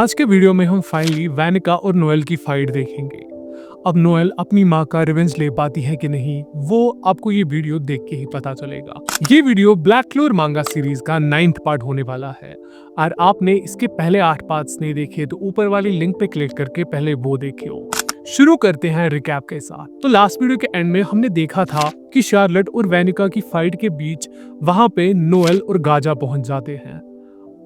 आज के वीडियो में हम फाइनली वैनिका और नोएल की फाइट देखेंगे। अब नोएल अपनी माँ का रिवेंज ले पाती है कि नहीं, वो आपको ये वीडियो देख के ही पता चलेगा। ये वीडियो ब्लैक क्लोर मांगा सीरीज का 9th पार्ट होने वाला है और आपने इसके पहले 8 पार्ट्स नहीं देखे तो ऊपर वाली लिंक पे क्लिक करके पहले वो देखियो। शुरू करते हैं रिकैप के साथ। तो लास्ट वीडियो के एंड में हमने देखा था कि शार्लेट और वैनिका की फाइट के बीच वहां पे नोएल और गाजा पहुंच जाते हैं।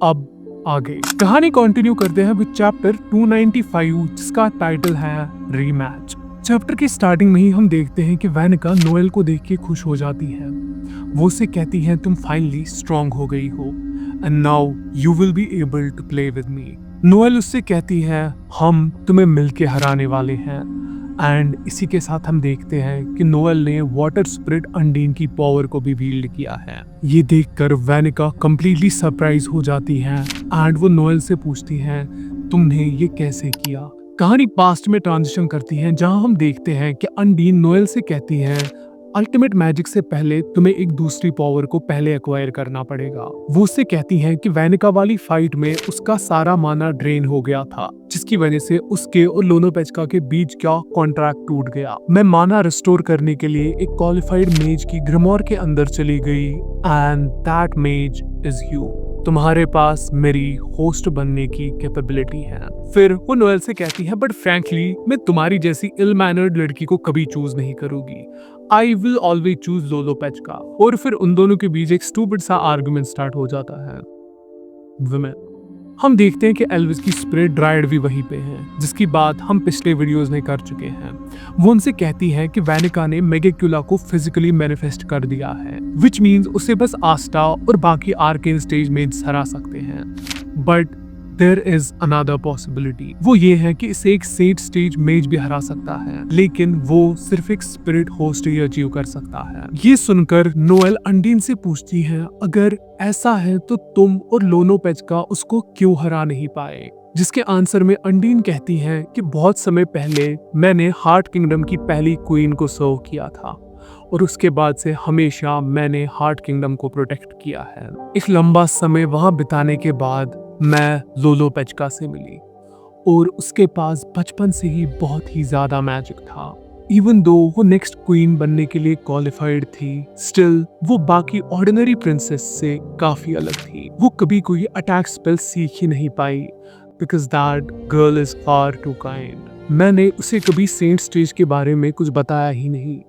अब आगे कहानी कंटिन्यू करते हैं विद चैप्टर 295 जिसका टाइटल है रीमैच। चैप्टर की स्टार्टिंग में ही हम देखते हैं कि वैनिका नोएल को देख के खुश हो जाती है। वो उसे कहती है तुम फाइनली स्ट्रांग हो गई हो and now you will be able to play with me. Noel उससे कहती है हम तुम्हें मिलके हराने वाले हैं एंड इसी के साथ हम देखते हैं कि नोएल ने वाटर स्पिरिट अंडीन की पावर को भी विल्ड किया है। ये देखकर वैनिका कंप्लीटली सरप्राइज हो जाती है एंड वो नोएल से पूछती है तुमने ये कैसे किया। कहानी पास्ट में ट्रांजिशन करती है जहां हम देखते हैं कि अंडीन नोएल से कहती है अल्टीमेट मैजिक से पहले तुम्हें एक दूसरी पावर को पहले एक्वायर करना पड़ेगा। वो उससे कहती हैं कि वैनिका वाली फाइट में उसका सारा माना ड्रेन हो गया था जिसकी वजह से उसके और लोनोपेचका के बीच का कॉन्ट्रैक्ट टूट गया। मैं माना रिस्टोर करने के लिए एक क्वालिफाइड मेज की ग्रिमोर के अंदर चली गई एंड दैट मेज इज यू। तुम्हारे पास मेरी होस्ट बनने की कैपेबिलिटी है। फिर वो नोएल से कहती है बट फ्रैंकली मैं तुम्हारी जैसी इल मैनर्ड लड़की को कभी चूज नहीं करूंगी। I will always choose Lolopechka. और फिर उन दोनों के बीच एक स्टूपिड सा आर्गुमेंट स्टार्ट हो जाता है। विमेन हम देखते हैं कि एल्विस की स्पिरिट ड्राइड भी वहीं पे है जिसकी बात हम पिछले वीडियोस में कर चुके हैं। वो उनसे कहती है कि वैनिका ने मेगेक्युला को फिजिकली मैनिफेस्ट कर दिया है विच मीन्स उसे बस आस्टा और बाकी आर्केन स्टेज मेज हरा सकते हैं। But there is another possibility. वो ये है कि इसे एक सेट स्टेज मेज भी हरा सकता है लेकिन वो सिर्फ एक स्पिरिट होस्ट ही अचीव कर सकता है। ये सुनकर नोएल अंडीन से पूछती है अगर ऐसा है तो तुम और लोनोपेचका उसको क्यों हरा नहीं पाए। जिसके आंसर में अंडीन कहती है कि बहुत समय पहले मैंने हार्ट किंगडम की पहली क्वीन को सर्व किया था और उसके बाद से हमेशा मैंने हार्ट किंगडम को प्रोटेक्ट किया है। एक लंबा समय वहां बिताने के बाद मैं लोलोपेचका से मिली और उसके पास बचपन से ही बहुत ही ज्यादा मैजिक था। इवन दो वो नेक्स्ट क्वीन बनने के लिए क्वालिफाइड थी स्टिल वो बाकी ऑर्डिनरी प्रिंसेस से काफी अलग थी। वो कभी कोई अटैक स्पेल सीख ही नहीं पाई because that girl is far too kind. मैंने उसे कभी सेंट स्टेज के बारे में कुछ बताया ही नहीं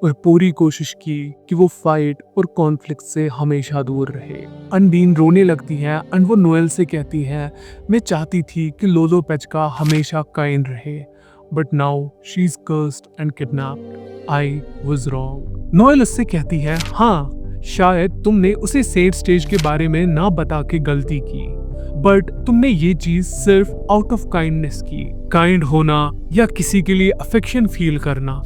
और पूरी कोशिश की कि वो फाइट और कॉन्फ्लिक्ट से हमेशा दूर रहे। अंडीन रोने लगती है एंड वो नोएल से कहती है मैं चाहती थी कि लोलोपेचका हमेशा काइंड रहे but now she is cursed and kidnapped. I was wrong. Noel उससे कहती है हाँ शायद तुमने उसे सेट स्टेज के बारे में ना बता के गलती की बट तुमने ये चीज सिर्फ आउट ऑफ काइंडनेस की। काइंड होना या किसी के लिए अफेक्शन फील करना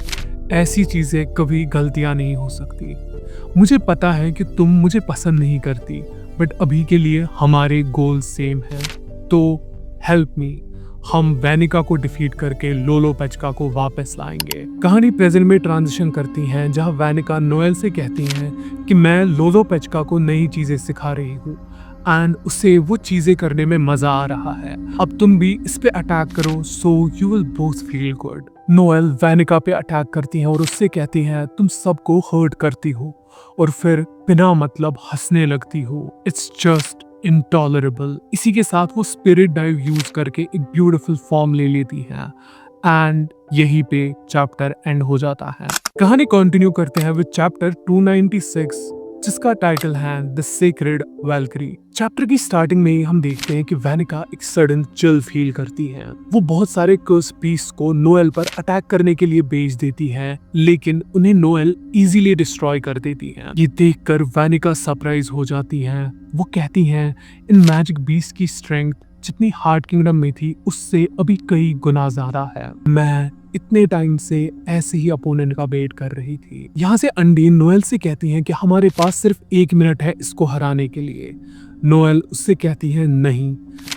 ऐसी चीजें कभी गलतियां नहीं हो सकती। मुझे पता है कि तुम मुझे पसंद नहीं करती बट अभी के लिए हमारे गोल सेम है तो हेल्प मी। हम वैनिका को डिफीट करके लोलोपेचका को वापस लाएंगे। कहानी प्रेजेंट में ट्रांजिशन करती है जहां वैनिका नोएल से कहती हैं कि मैं लोलोपेचका को नई चीजें सिखा रही हूँ एंड उसे वो चीजें करने में मजा आ रहा है। अब तुम भी इस पे अटैक करो so you will both feel good. Noel Vanika पे अटैक करती है और उससे कहती है तुम सबको हर्ट करती हो और फिर बिना मतलब हंसने लगती हो। It's just intolerable. इसी के साथ वो स्पिरिट डाइव यूज करके एक ब्यूटीफुल फॉर्म ले लेती है एंड यहीं पे चैप्टर एंड हो जाता है। कहानी कंटिन्यू करते हैं विद चैप्टर 296 जिसका टाइटल है द सीक्रेट वैल्करी। चैप्टर की स्टार्टिंग में ही हम देखते हैं कि वैनिका एक सडन चिल फील करती है। वो बहुत सारे कर्स पीस को नोएल पर अटैक करने के लिए भेज देती है लेकिन उन्हें नोएल इजीली डिस्ट्रॉय कर देती है। ये देखकर वैनिका सरप्राइज हो जाती है। वो कहती हैं इन मैजिक बीस्ट की स्ट्रेंथ जितनी हार्ट किंगडम में थी उससे अभी कई गुना ज्यादा है। मैं इतने टाइम से ऐसे ही अपोनेंट का वेट कर रही थी। यहाँ से अंडीन नोएल से कहती हैं कि हमारे पास सिर्फ 1 मिनट है इसको हराने के लिए। नोएल उससे कहती है नहीं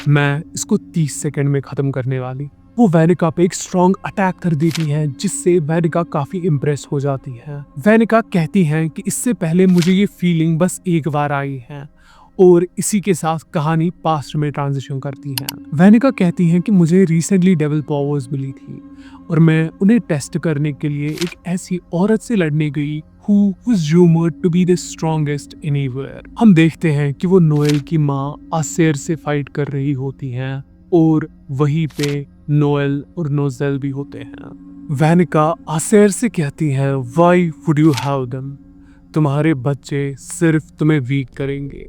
मैं इसको 30 सेकंड में खत्म करने वाली। वो वैनिका पे एक स्ट्रॉन्ग अटैक कर देती है जिससे वैनिका काफी इम्प्रेस हो जाती है। वैनिका कहती है कि इससे पहले मुझे ये फीलिंग बस एक बार आई है और इसी के साथ कहानी पास्ट में ट्रांजिशन करती है। वेनिका कहती है कि मुझे रिसेंटली डेविल पावर्स मिली थी और मैं उन्हें टेस्ट करने के लिए एक ऐसी औरत से लड़ने गई who was rumored to be the strongest anywhere। हम देखते हैं कि वो नोएल की माँ आसेर से फाइट कर रही होती हैं और वहीं पे नोएल और नोजेल भी होते हैं। वेनिका आसेर से कहती है why would you have them? तुम्हारे बच्चे सिर्फ तुम्हें वीक करेंगे।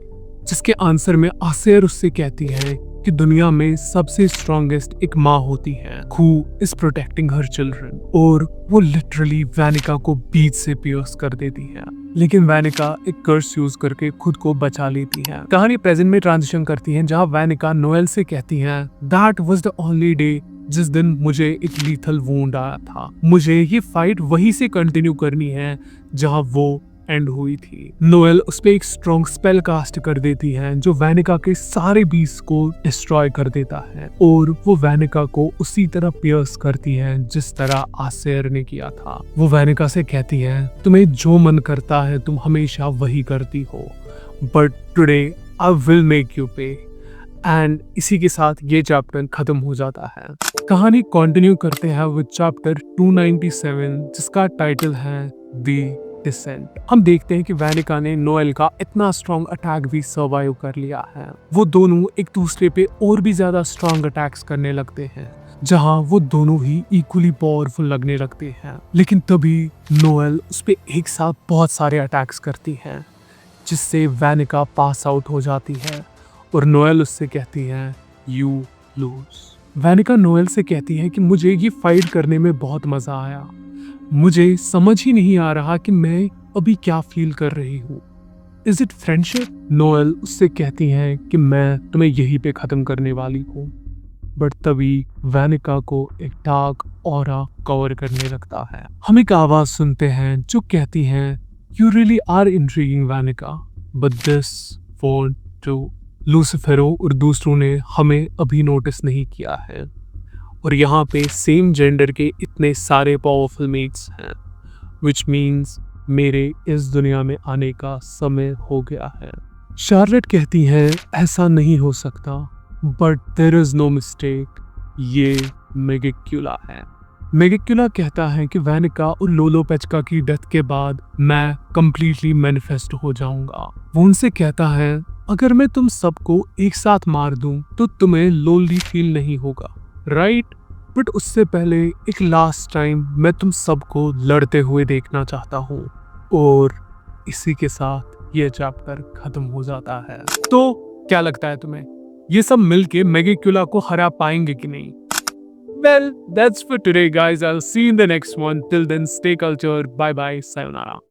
जिसके आंसर में आसेर उससे कहती है कि दुनिया में सबसे स्ट्रॉन्गेस्ट एक माँ होती है who is protecting her children। और वो लिटरली वेनिका को बीच से पियर्स कर देती है, लेकिन वेनिका एक कर्स यूज करके खुद को बचा लेती है। कहानी प्रेजेंट में ट्रांजिशन करती है जहाँ वेनिका नोएल से कहती है that was the only day जिस दिन मुझे एक लीथल वुंड आया था। मुझे ये फाइट वहीं से कंटिन्यू करनी है जहाँ वो एंड हुई थी। नोएल उस पे एक स्ट्रॉन्ग स्पेल कास्ट कर देती है जो वेनिका के सारे बीस को डिस्ट्रॉय कर देता है और वो वेनिका को उसी तरह पियर्स करती है जिस तरह आसेर ने किया था। वो वेनिका से कहती है तुम्हें जो मन करता है तुम हमेशा वही करती हो, but today I will make you पे। एंड इसी के साथ ये चैप्टर खत्म हो जाता है। कहानी कंटिन्यू करते हैं विद चैप्टर 297 जिसका टाइटल है द डिसेंट। हम देखते हैं कि वेनिका ने नोएल का इतना स्ट्रॉन्ग अटैक भी सर्वाइव कर लिया है। वो दोनों एक दूसरे पे और भी ज्यादा स्ट्रॉन्ग अटैक्स करने लगते हैं जहां वो दोनों ही इक्वली पावरफुल लगने लगते हैं। लेकिन तभी नोएल उस पे एक साथ बहुत सारे अटैक्स करती है जिससे वेनिका पास आउट हो जाती है और नोएल उससे कहती है यू लूज। वेनिका नोएल से कहती है कि मुझे ये फाइट करने में बहुत मजा आया, मुझे समझ ही नहीं आ रहा कि मैं अभी क्या फील कर रही हूँ। Is it friendship? नोएल उससे कहती है कि मैं तुम्हें यहीं पे खत्म करने वाली हूँ। बट तभी वेनिका को एक डार्क ऑरा कवर करने लगता है। हम एक आवाज सुनते हैं जो कहती है you really are intriguing Venika, but this won't do. Lucifero और दूसरों ने हमें अभी नोटिस नहीं किया है और यहाँ पे सेम जेंडर के इतने सारे पावरफुल मेट्स हैं, विच मीन्स मेरे इस दुनिया में आने का समय हो गया है। शार्लेट कहती है ऐसा नहीं हो सकता, but there is no mistake, ये मेगिक्यूला है। मेगिक्यूला कहता है कि वेनिका और लोलो पेचका की डेथ के बाद मैं कंप्लीटली मैनिफेस्ट हो जाऊंगा। वो उनसे कहता है अगर मैं तुम सबको एक साथ मार दूं तो तुम्हें लोनली फील नहीं होगा, राइट? बट उससे पहले एक लास्ट टाइम मैं तुम सबको लड़ते हुए देखना चाहता हूँ। और इसी के साथ ये चैप्टर खत्म हो जाता है। तो क्या लगता है तुम्हें, ये सब मिलके मेगिक्यूला को हरा पाएंगे कि नहीं? Well, that's for today guys. I'll see you in the next one. Till then, stay cultured. Bye bye. Sayonara.